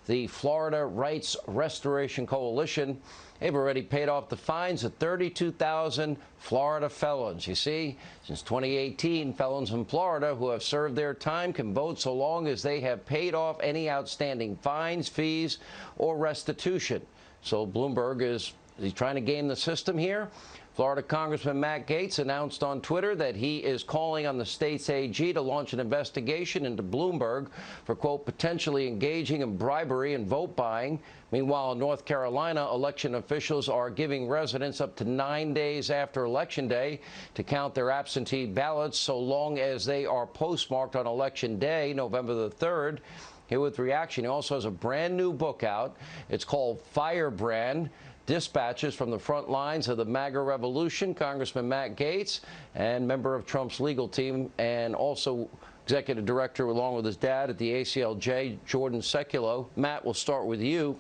The Florida Rights Restoration Coalition, they've already paid off the fines of 32,000 Florida felons. You see, since 2018, felons in Florida who have served their time can vote so long as they have paid off any outstanding fines, fees, or restitution. So Bloomberg is he trying to game the system here? Florida Congressman Matt Gaetz announced on Twitter that he is calling on the state's AG to launch an investigation into Bloomberg for, quote, potentially engaging in bribery and vote buying. Meanwhile, in North Carolina, election officials are giving residents up to 9 days after Election Day to count their absentee ballots so long as they are postmarked on Election Day, November the 3rd. Here with reaction, he also has a brand new book out. It's called Firebrand: Dispatches from the Front Lines of the MAGA Revolution. Congressman Matt Gaetz, and member of Trump's legal team, and also executive director along with his dad at the ACLJ, Jordan Sekulow. Matt, we'll start with you.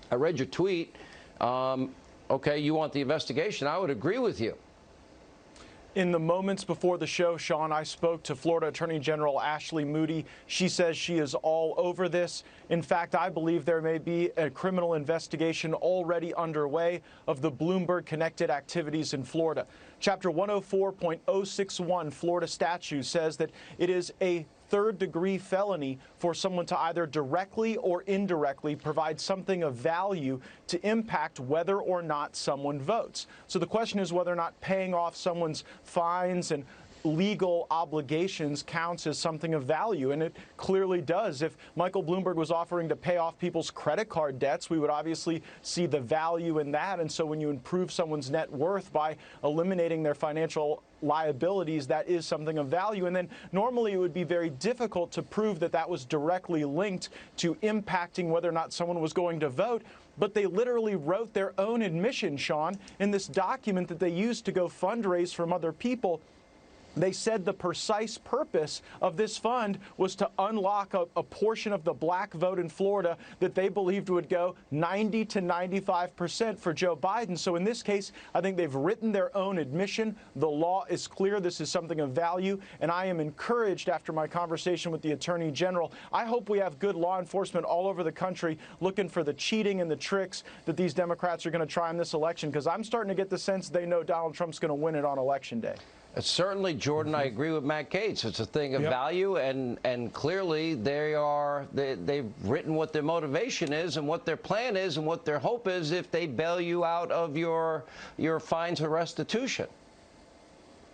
I read your tweet. Okay, you want the investigation. I would agree with you. In the moments before the show, Sean, I spoke to Florida Attorney General Ashley Moody. She says she is all over this. In fact, I believe there may be a criminal investigation already underway of the Bloomberg-connected activities in Florida. Chapter 104.061 Florida statute says that it is a third-degree felony for someone to either directly or indirectly provide something of value to impact whether or not someone votes. So the question is whether or not paying off someone's fines and legal obligations counts as something of value, and it clearly does. If Michael Bloomberg was offering to pay off people's credit card debts, we would obviously see the value in that. And so when you improve someone's net worth by eliminating their financial liabilities, that is something of value. And then normally it would be very difficult to prove that that was directly linked to impacting whether or not someone was going to vote. But they literally wrote their own admission, Sean, in this document that they used to go fundraise from other people. They said the precise purpose of this fund was to unlock a portion of the black vote in Florida that they believed would go 90 to 95% for Joe Biden. So in this case, I think they've written their own admission. The law is clear. This is something of value. And I am encouraged after my conversation with the Attorney General. I hope we have good law enforcement all over the country looking for the cheating and the tricks that these Democrats are going to try in this election, because I'm starting to get the sense they know Donald Trump's going to win it on Election Day. Certainly, Jordan, I agree with Matt Gaetz. It's a thing of value, and clearly they've written what their motivation is and what their plan is and what their hope is if they bail you out of your fines or restitution.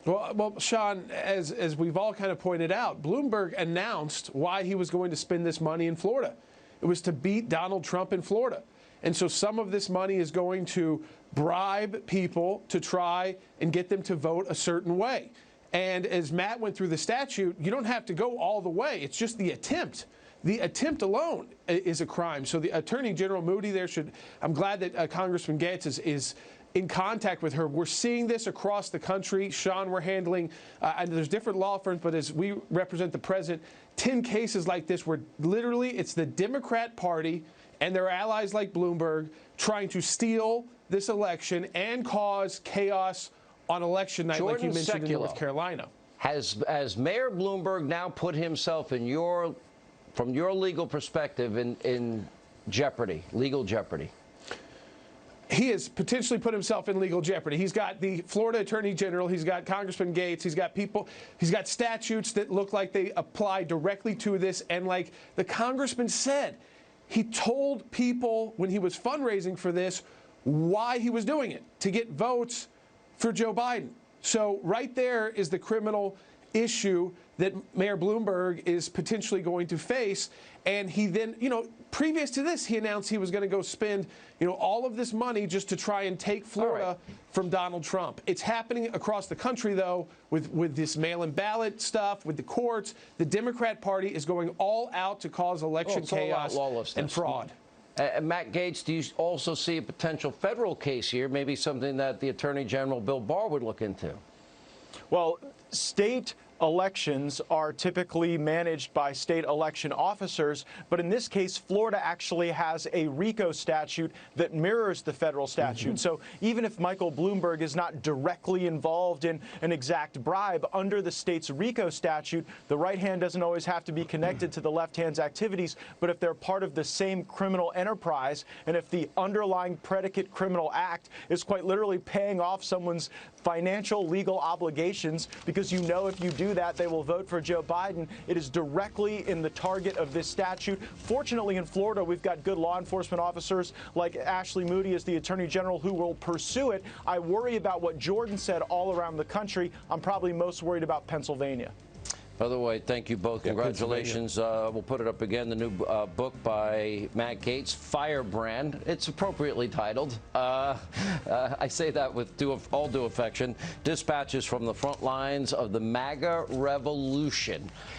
Well, Sean, as we've all kind of pointed out, Bloomberg announced why he was going to spend this money in Florida. It was to beat Donald Trump in Florida. And so some of this money is going to bribe people to try and get them to vote a certain way. And as Matt went through the statute, you don't have to go all the way. It's just the attempt. The attempt alone is a crime. So the Attorney General Moody there I'm glad that Congressman Gaetz is in contact with her. We're seeing this across the country. Sean, we're handling, and there's different law firms, but as we represent the president, 10 cases like this where literally it's the Democrat Party and their allies like Bloomberg trying to steal this election and cause chaos on election night, Jordan, like you mentioned, Sekulow, in North Carolina. Has Mayor Bloomberg now put himself from your legal perspective in jeopardy, legal jeopardy? He has potentially put himself in legal jeopardy. He's got the Florida Attorney General. He's got Congressman Gaetz. He's got people. He's got statutes that look like they apply directly to this. And like the congressman said, he told people when he was fundraising for this why he was doing it, to get votes for Joe Biden. So right there is the criminal issue that Mayor Bloomberg is potentially going to face. And he then, previous to this, he announced he was going to go spend, all of this money just to try and take Florida from Donald Trump. It's happening across the country, though, with this mail-in ballot stuff, with the courts. The Democrat Party is going all out to cause election chaos and fraud. Matt Gaetz, do you also see a potential federal case here, maybe something that the Attorney General Bill Barr would look into? Well, state elections are typically managed by state election officers, but in this case, Florida actually has a RICO statute that mirrors the federal statute. So even if Michael Bloomberg is not directly involved in an exact bribe, under the state's RICO statute, the right hand doesn't always have to be connected to the left hand's activities, but if they're part of the same criminal enterprise, and if the underlying predicate criminal act is quite literally paying off someone's financial legal obligations, because you know if you do that, they will vote for Joe Biden. It is directly in the target of this statute. Fortunately, in Florida, we've got good law enforcement officers like Ashley Moody as the Attorney General who will pursue it. I worry about what Jordan said all around the country. I'm probably most worried about Pennsylvania. By the way, thank you both. Congratulations. We'll put it up again, the new book by Matt Gaetz, Firebrand. It's appropriately titled. I say that with all due affection. Dispatches from the front lines of the MAGA revolution.